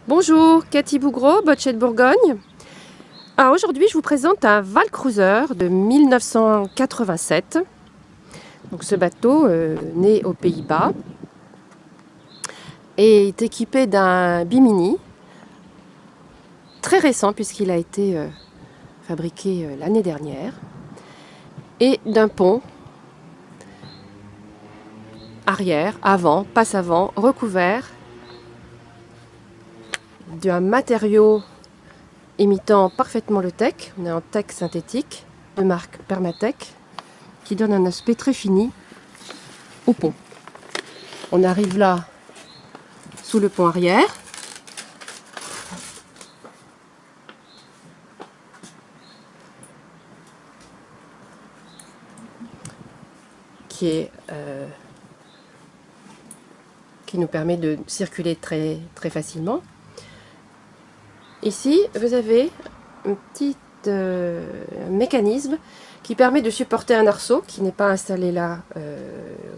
Bonjour, Cathy Bougreau, Bochet de Bourgogne. Alors aujourd'hui, je vous présente un Wallcruiser de 1987. Donc ce bateau, né aux Pays-Bas, est équipé d'un bimini très récent puisqu'il a été fabriqué l'année dernière et d'un pont arrière, avant, passe avant, recouvert d'un matériau imitant parfaitement le teck. On est en teck synthétique de marque Permatech qui donne un aspect très fini au pont. On arrive là sous le pont arrière. Qui nous permet de circuler très facilement. Ici, vous avez un petit mécanisme qui permet de supporter un arceau qui n'est pas installé là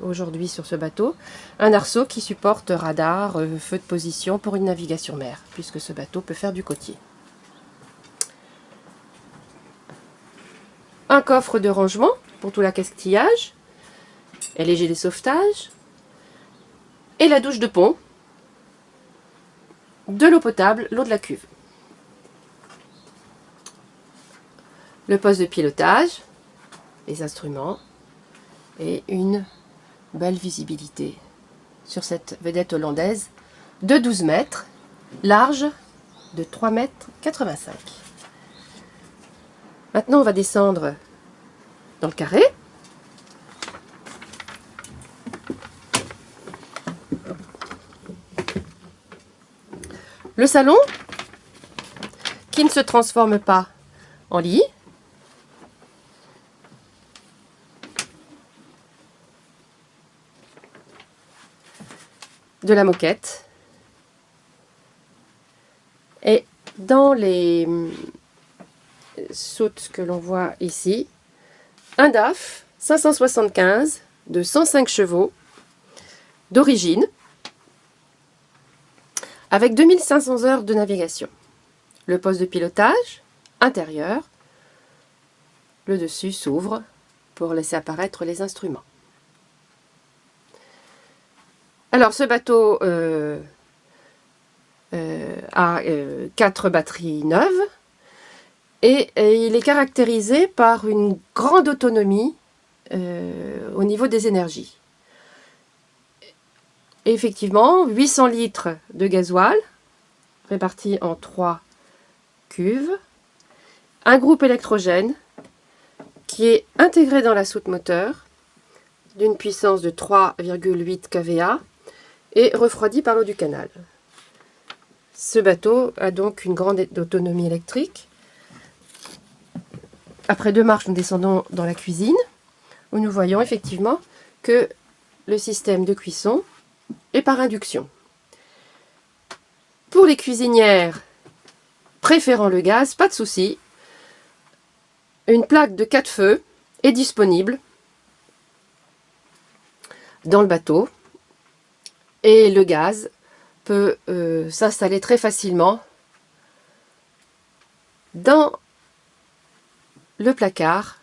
aujourd'hui sur ce bateau. Un arceau qui supporte radar, feu de position pour une navigation mer, puisque ce bateau peut faire du côtier. Un coffre de rangement pour tout l'accastillage, et léger de sauvetage, et la douche de pont, de l'eau potable, l'eau de la cuve. Le poste de pilotage, les instruments et une belle visibilité sur cette vedette hollandaise de 12 mètres, large de 3,85 mètres. Maintenant, on va descendre dans le carré. Le salon, qui ne se transforme pas en lit. De la moquette. Et dans les soutes que l'on voit ici, un DAF 575 de 105 chevaux d'origine, avec 2500 heures de navigation. Le poste de pilotage intérieur, le dessus s'ouvre pour laisser apparaître les instruments. Alors ce bateau a 4 batteries neuves et il est caractérisé par une grande autonomie au niveau des énergies. Et effectivement, 800 litres de gasoil répartis en 3 cuves, un groupe électrogène qui est intégré dans la soute moteur d'une puissance de 3,8 kVA et refroidi par l'eau du canal. Ce bateau a donc une grande autonomie électrique. Après 2 marches, nous descendons dans la cuisine, où nous voyons effectivement que le système de cuisson est par induction. Pour les cuisinières préférant le gaz, pas de souci. Une plaque de 4 feux est disponible dans le bateau et le gaz peut s'installer très facilement dans le placard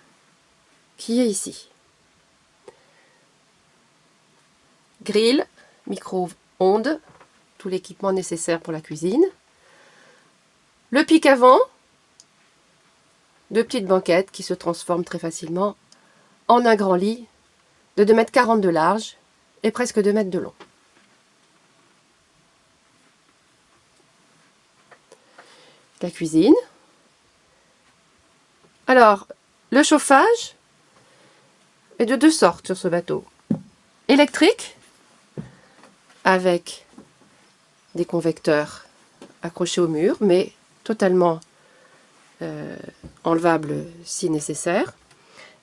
qui est ici. Grill, micro-ondes, tout l'équipement nécessaire pour la cuisine. Le pic avant, 2 petites banquettes qui se transforment très facilement en un grand lit de 2,40 m de large et presque 2 mètres de long. La cuisine. Alors, le chauffage est de 2 sortes sur ce bateau. Électrique, avec des convecteurs accrochés au mur, mais totalement enlevable si nécessaire,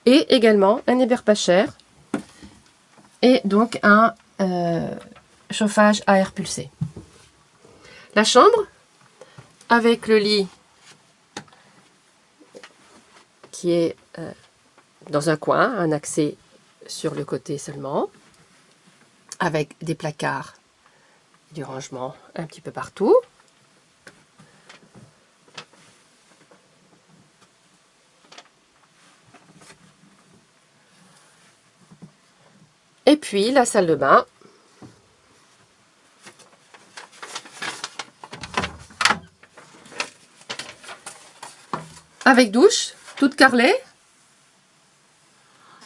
et également un éberpachère et donc un chauffage à air pulsé. La chambre avec le lit qui est dans un coin, un accès sur le côté seulement, avec des placards, du rangement un petit peu partout. puis la salle de bain. Avec douche, toute carrelée.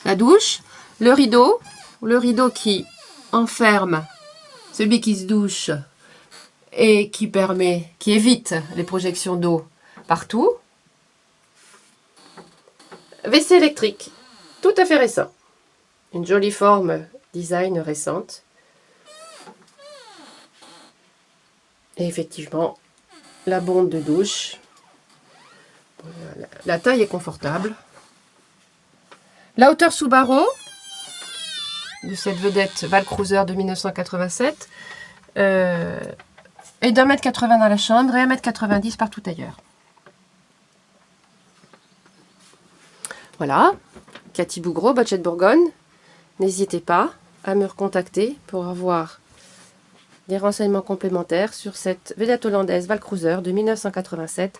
La douche, le rideau qui enferme celui qui se douche et qui évite les projections d'eau partout. WC électrique, tout à fait récent. Une jolie forme design récente. Et effectivement, la bonde de douche. La taille est confortable. La hauteur sous barreau de cette vedette Valcruiser de 1987 est d'1,80 m dans la chambre et 1,90 m partout ailleurs. Voilà, Cathy Bougreau, Budget Bourgogne. N'hésitez pas à me recontacter pour avoir des renseignements complémentaires sur cette vedette hollandaise Valcruiser de 1987,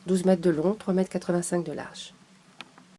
12 mètres de long, 3,85 m de large.